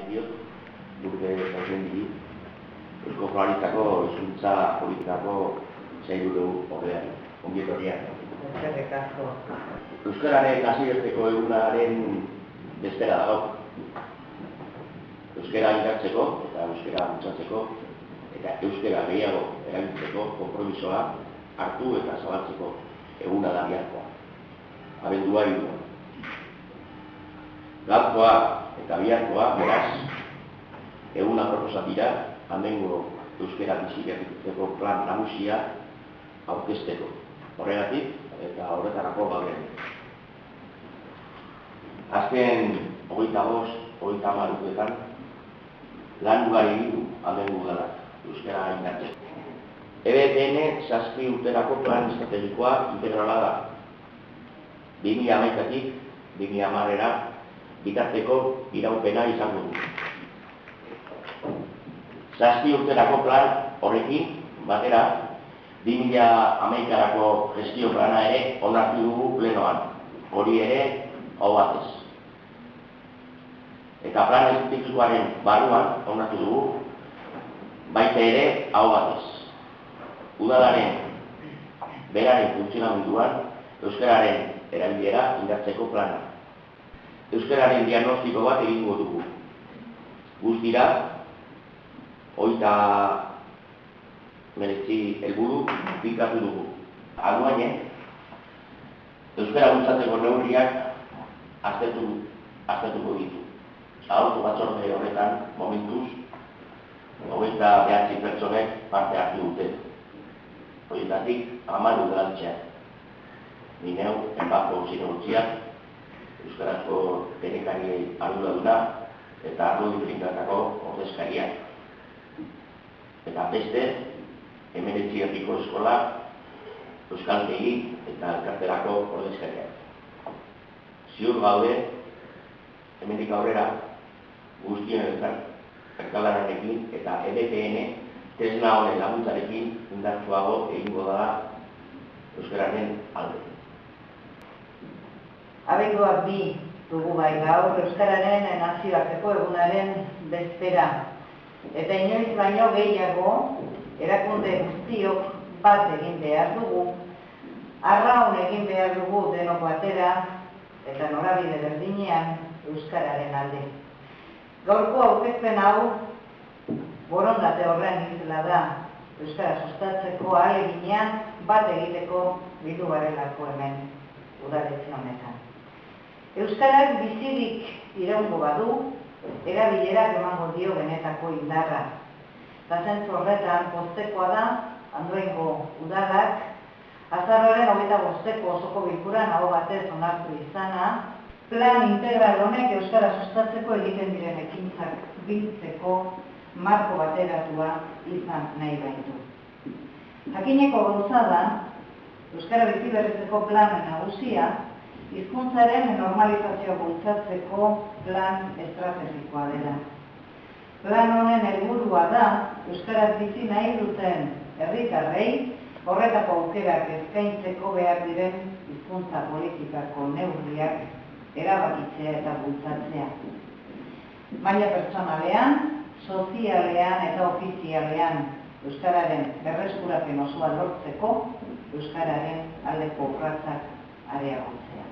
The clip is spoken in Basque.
diot, gure zauden diri, Eusko Jaurlaritzako hizkuntza politikako sailburu ordeari, ongi etorriak. Eskerrik asko. Euskararen nazioarteko egunaren bestera dago. Euskara indartzeko eta euskara bultzatzeko eta euskara gehiago erabiltzeko konpromisoa hartu eta zabaltzeko eguna da biharkoa. Abendua 3. Gaurkoa eta biharkoa, beraz, eguna proposatira, hemengo euskara bizitzeko plan nagusia aurkezteko. Horregatik eta horretarako gauden. Azken 25-30 urteetan lan ugari egin du hemengo udalak euskara indartzeko. EBPN 7 urterako plan estrategikoa integrala da. 2011-tik 2010-era bitarteko iraupena izango du. 7 urterako plan horrekin batera 2011-erako gestio plana ere onartu dugu plenoan, hori ere hau batez. Eta plan estrategikoaren barruan onartu dugu baita ere hau batez. Udalaren beraren funtzionamenduan euskararen erabilera indartzeko plana. Euskararen diagnostiko bat egingo dugu. Guztira, 39 helburu finkatu dugu. Alduainen, euskara bultzatzeko neurriak aztertuko ditu. Aholku batzorde horretan, momentuz, 29 pertsonek parte hartu dute. Horietatik, 10 udalatzeak. Ni neu, enbako zinegutziak, euskarazko teknikari arduraduna eta ardu diferentatako ordezkariak. Eta beste, 19 herriko eskola, euskaltegi eta elkarterako ordezkariak. Ziur gaude, hemendik aurrera, guztien elkarlanarekin eta EBPN tresna honen laguntzarekin indartsuago egingo da euskararen alde. Abenduak 2 dugu bai gaur euskararen nazioarteko egunaren bezpera. Eta inoiz baino gehiago, erakunde guztiok bat egin behar dugu, arraun egin behar dugu denok batera eta norabide berdinean euskararen alde. Gaurko aurkezpen hau borondate horren isla da, euskara sustatzeko ahaleginean bat egiteko bildu garelako hemen udaletxe honetan. Euskarak bizirik iraungo badu, erabilerak emango dio benetako indarra. Eta zentzu horretan poztekoa da, Andoaingo udalak, azaroaren 25-ko osoko bilkuran aho batez onartu izana, plan integral honek euskara sustatzeko egiten diren ekintzak biltzeko marko bateratua izan nahi baitu. Jakineko gauza da, euskara biziberritzeko planen nagusia, hizkuntzaren normalizazioa bultzatzeko plan estrategikoa dela. Plan honen helburua da, euskaraz bizi nahi duten herritarrei horretako aukerak eskaintzeko behar diren hizkuntza politikako neurriak erabakitzea eta bultzatzea. Maila pertsonalean, sozialean eta ofizialean euskararen berreskurapen osoa lortzeko, euskararen aldeko urratsak areagotzea.